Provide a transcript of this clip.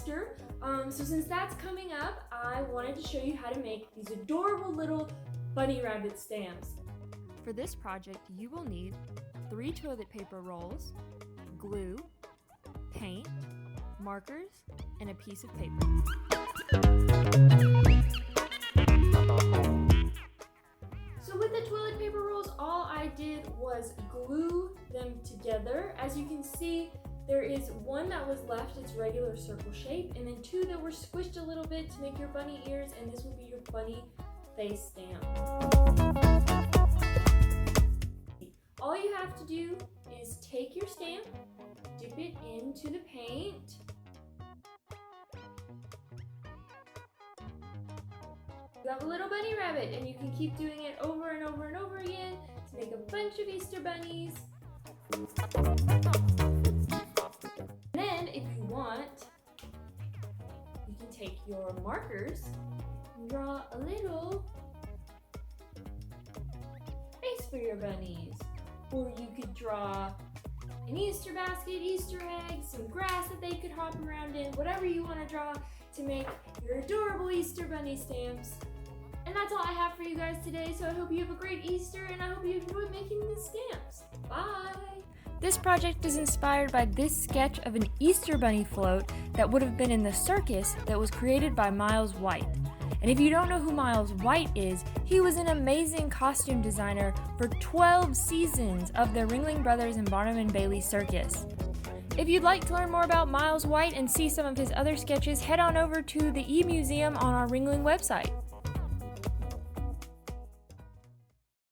Easter. So since that's coming up, I wanted to show you how to make these adorable little bunny rabbit stamps. For this project, you will need 3 toilet paper rolls, glue, paint, markers, and a piece of paper. So with the toilet paper rolls, all I did was glue them together. As you can see, there is one that was left its regular circle shape, and then 2 that were squished a little bit to make your bunny ears, and this will be your bunny face stamp. All you have to do is take your stamp, dip it into the paint, you have a little bunny rabbit, and you can keep doing it over and over and over again to make a bunch of Easter bunnies. Then, if you want, you can take your markers and draw a little face for your bunnies. Or you could draw an Easter basket, Easter eggs, some grass that they could hop around in, whatever you want to draw to make your adorable Easter bunny stamps. And that's all I have for you guys today, so I hope you have a great Easter, and I hope you enjoyed making these stamps. Bye! This project is inspired by this sketch of an Easter bunny float that would have been in the circus that was created by Miles White. And if you don't know who Miles White is, he was an amazing costume designer for 12 seasons of the Ringling Brothers and Barnum and Bailey Circus. If you'd like to learn more about Miles White and see some of his other sketches, head on over to the E-Museum on our Ringling website.